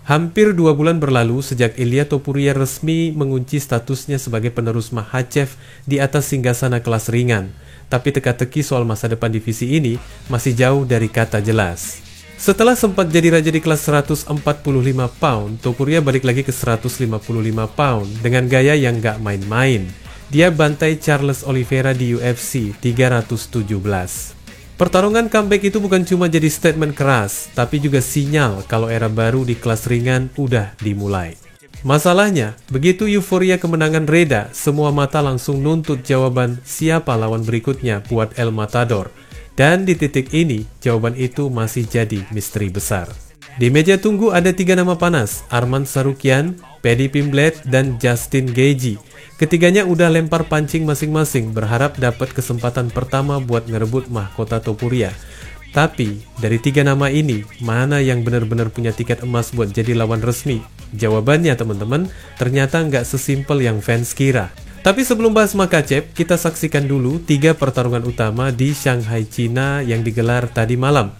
Hampir 2 bulan berlalu sejak Ilia Topuria resmi mengunci statusnya sebagai penerus Makhachev di atas singgasana kelas ringan. Tapi teka-teki soal masa depan divisi ini masih jauh dari kata jelas. Setelah sempat jadi raja di kelas 145 pound, Topuria balik lagi ke 155 pound dengan gaya yang gak main-main. Dia bantai Charles Oliveira di UFC 317. Pertarungan comeback itu bukan cuma jadi statement keras, tapi juga sinyal kalau era baru di kelas ringan udah dimulai. Masalahnya, begitu euforia kemenangan reda, semua mata langsung nuntut jawaban siapa lawan berikutnya buat El Matador. Dan di titik ini, jawaban itu masih jadi misteri besar. Di meja tunggu ada 3 nama panas, Arman Tsarukyan, Paddy Pimblett, dan Justin Gaethje. Ketiganya udah lempar pancing masing-masing, berharap dapat kesempatan pertama buat ngerebut mahkota Topuria. Tapi, dari 3 nama ini, mana yang benar-benar punya tiket emas buat jadi lawan resmi? Jawabannya teman-teman, ternyata nggak sesimpel yang fans kira. Tapi sebelum bahas Makhachev, kita saksikan dulu 3 pertarungan utama di Shanghai, China yang digelar tadi malam.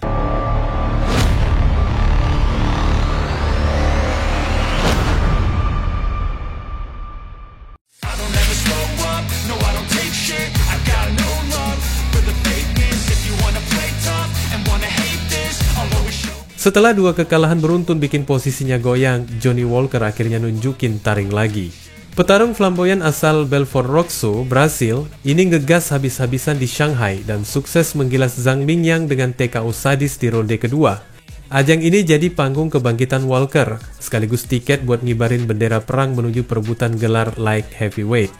Setelah 2 kekalahan beruntun bikin posisinya goyang, Johnny Walker akhirnya nunjukin taring lagi. Petarung flamboyan asal Belfort Roxo, Brasil, ini ngegas habis-habisan di Shanghai dan sukses menggilas Zhang Mingyang dengan TKO sadis di ronde kedua. Ajang ini jadi panggung kebangkitan Walker, sekaligus tiket buat ngibarin bendera perang menuju perebutan gelar light heavyweight.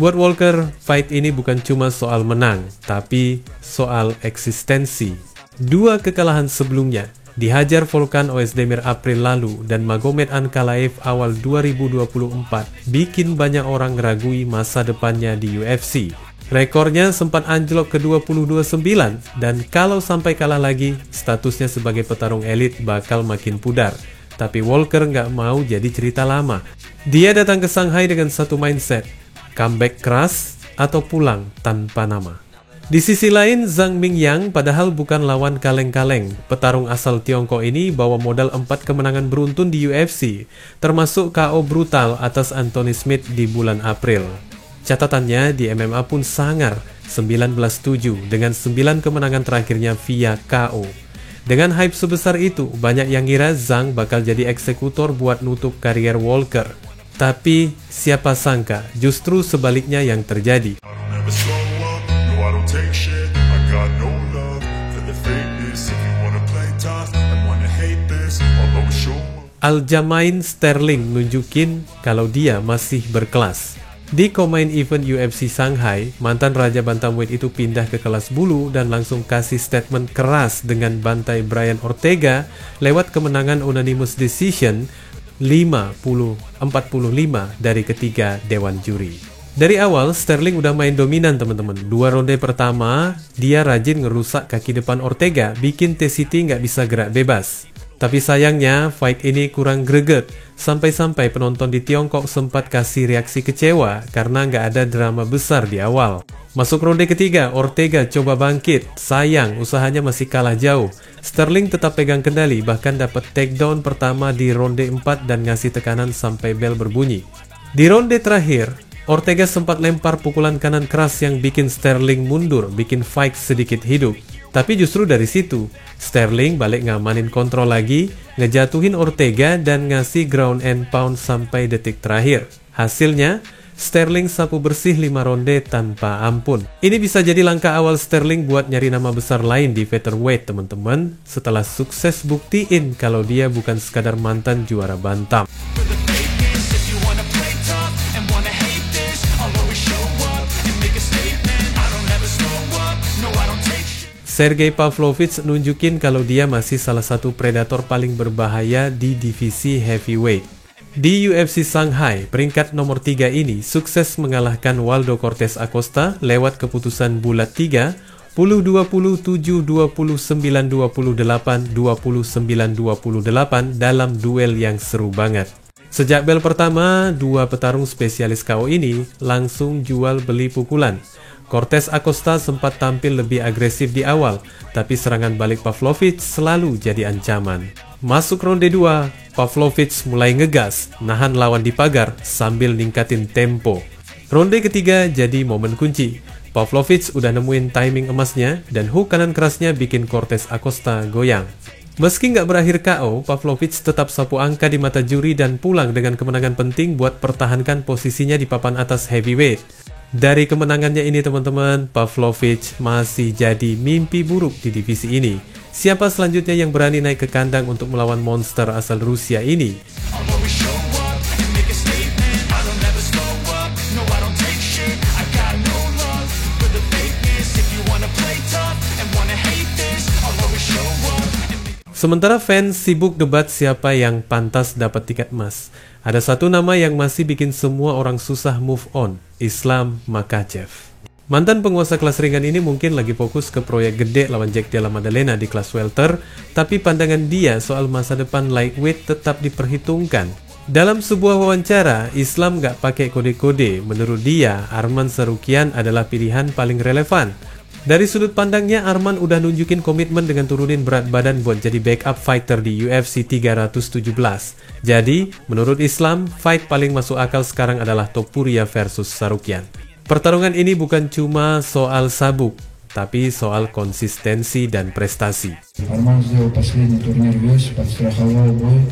Buat Walker, fight ini bukan cuma soal menang, tapi soal eksistensi. 2 kekalahan sebelumnya, dihajar Volkan Oezdemir April lalu dan Magomed Ankalaev awal 2024, bikin banyak orang ngeragui masa depannya di UFC. Rekornya sempat anjlok ke 22-9 dan kalau sampai kalah lagi, statusnya sebagai petarung elit bakal makin pudar. Tapi Walker nggak mau jadi cerita lama. Dia datang ke Shanghai dengan satu mindset, comeback keras atau pulang tanpa nama. Di sisi lain, Zhang Mingyang padahal bukan lawan kaleng-kaleng. Petarung asal Tiongkok ini bawa modal 4 kemenangan beruntun di UFC, termasuk KO brutal atas Anthony Smith di bulan April. Catatannya di MMA pun sangar, 19-7 dengan 9 kemenangan terakhirnya via KO. Dengan hype sebesar itu, banyak yang ngira Zhang bakal jadi eksekutor buat nutup karier Walker. Tapi siapa sangka justru sebaliknya yang terjadi. Aljamain Sterling nunjukin kalau dia masih berkelas. Di co-main event UFC Shanghai, mantan Raja Bantamweight itu pindah ke kelas bulu dan langsung kasih statement keras dengan bantai Brian Ortega lewat kemenangan unanimous decision 50-45 dari ketiga dewan juri. Dari awal, Sterling udah main dominan teman-teman. 2 ronde pertama, dia rajin ngerusak kaki depan Ortega, bikin TCT nggak bisa gerak bebas. Tapi sayangnya, fight ini kurang greget. Sampai-sampai penonton di Tiongkok sempat kasih reaksi kecewa karena nggak ada drama besar di awal. Masuk ronde ketiga, Ortega coba bangkit. Sayang, usahanya masih kalah jauh. Sterling tetap pegang kendali, bahkan dapat takedown pertama di ronde 4 dan ngasih tekanan sampai bel berbunyi. Di ronde terakhir, Ortega sempat lempar pukulan kanan keras yang bikin Sterling mundur, bikin fight sedikit hidup. Tapi justru dari situ, Sterling balik ngamanin kontrol lagi, ngejatuhin Ortega dan ngasih ground and pound sampai detik terakhir. Hasilnya, Sterling sapu bersih 5 ronde tanpa ampun. Ini bisa jadi langkah awal Sterling buat nyari nama besar lain di featherweight teman-teman, setelah sukses buktiin kalau dia bukan sekadar mantan juara bantam. Sergey Pavlovich nunjukin kalau dia masih salah satu predator paling berbahaya di divisi heavyweight. Di UFC Shanghai, peringkat nomor 3 ini sukses mengalahkan Waldo Cortes Acosta lewat keputusan bulat 3, 10-20, 7-20, 9-28, 29-28 dalam duel yang seru banget. Sejak bel pertama, 2 petarung spesialis KO ini langsung jual beli pukulan. Cortes Acosta sempat tampil lebih agresif di awal, tapi serangan balik Pavlovich selalu jadi ancaman. Masuk ronde 2, Pavlovich mulai ngegas, nahan lawan di pagar sambil ningkatin tempo. Ronde ketiga jadi momen kunci. Pavlovich udah nemuin timing emasnya dan hook kanan kerasnya bikin Cortez Acosta goyang. Meski nggak berakhir KO, Pavlovich tetap sapu angka di mata juri dan pulang dengan kemenangan penting buat pertahankan posisinya di papan atas heavyweight. Dari kemenangannya ini teman-teman, Pavlovich masih jadi mimpi buruk di divisi ini. Siapa selanjutnya yang berani naik ke kandang untuk melawan monster asal Rusia ini? Sementara fans sibuk debat siapa yang pantas dapat tiket emas. Ada satu nama yang masih bikin semua orang susah move on, Islam Makhachev. Mantan penguasa kelas ringan ini mungkin lagi fokus ke proyek gede lawan Jack Della Maddalena di kelas welter, tapi pandangan dia soal masa depan lightweight tetap diperhitungkan. Dalam sebuah wawancara, Islam gak pakai kode-kode. Menurut dia, Arman Tsarukyan adalah pilihan paling relevan. Dari sudut pandangnya, Arman udah nunjukin komitmen dengan turunin berat badan buat jadi backup fighter di UFC 317. Jadi, menurut Islam, fight paling masuk akal sekarang adalah Topuria versus Tsarukyan. Pertarungan ini bukan cuma soal sabuk, tapi soal konsistensi dan prestasi. Arman сделал последний турнир в UFC, подстраховал бой.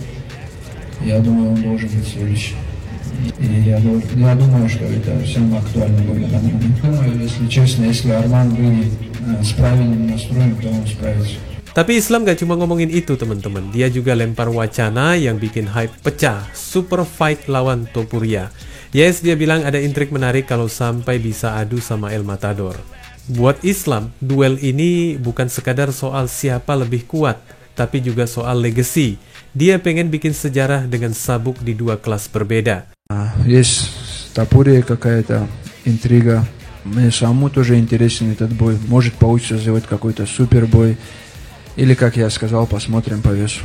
Я думаю, он должен быть следующий. И я думаю, что это самый актуальный бой на данный момент. Думаю, если честно, если Арман будет с правильным настроем, то он справится. Tapi Islam gak cuma ngomongin itu teman-teman, dia juga lempar wacana yang bikin hype pecah, super fight lawan Topuria. Yes, dia bilang ada intrik menarik kalau sampai bisa adu sama El Matador. Buat Islam, duel ini bukan sekadar soal siapa lebih kuat, tapi juga soal legacy. Dia pengen bikin sejarah dengan sabuk di dua kelas berbeda. Есть Топурия какая-то интрига. Мне самому тоже интересен этот бой. Может получится сделать какой-то супер бой. Или, как я сказал, посмотрим по весу.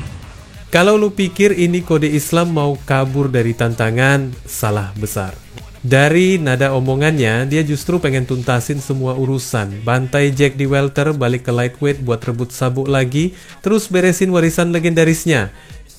Kalau lu pikir ini kode Islam mau kabur dari tantangan, salah besar. Dari nada omongannya, dia justru pengen tuntasin semua urusan. Bantai Jack di welter, balik ke lightweight buat rebut sabuk lagi, terus beresin warisan legendarisnya.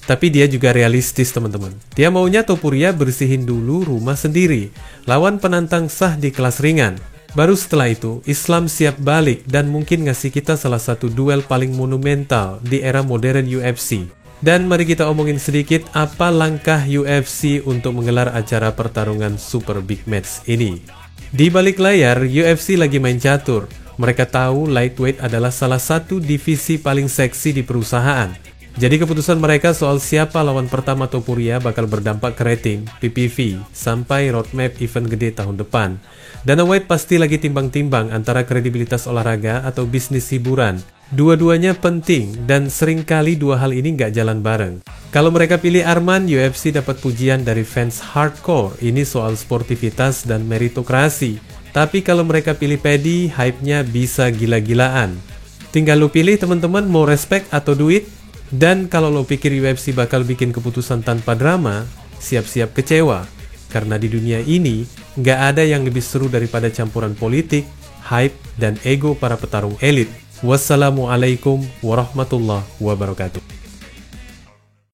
Tapi dia juga realistis teman-teman. Dia maunya Topuria bersihin dulu rumah sendiri, lawan penantang sah di kelas ringan. Baru setelah itu, Islam siap balik dan mungkin ngasih kita salah satu duel paling monumental di era modern UFC. Dan mari kita omongin sedikit apa langkah UFC untuk menggelar acara pertarungan super big match ini. Di balik layar, UFC lagi main catur. Mereka tahu lightweight adalah salah satu divisi paling seksi di perusahaan. Jadi keputusan mereka soal siapa lawan pertama Topuria bakal berdampak ke rating, PPV, sampai roadmap event gede tahun depan. Dana White pasti lagi timbang-timbang antara kredibilitas olahraga atau bisnis hiburan. Dua-duanya penting dan seringkali dua hal ini nggak jalan bareng. Kalau mereka pilih Arman, UFC dapat pujian dari fans hardcore, ini soal sportivitas dan meritokrasi. Tapi kalau mereka pilih Paddy, hype-nya bisa gila-gilaan. Tinggal lu pilih teman-teman mau respect atau duit. Dan kalau lo pikir UFC bakal bikin keputusan tanpa drama, siap-siap kecewa. Karena di dunia ini, nggak ada yang lebih seru daripada campuran politik, hype, dan ego para petarung elit. Wassalamualaikum warahmatullahi wabarakatuh.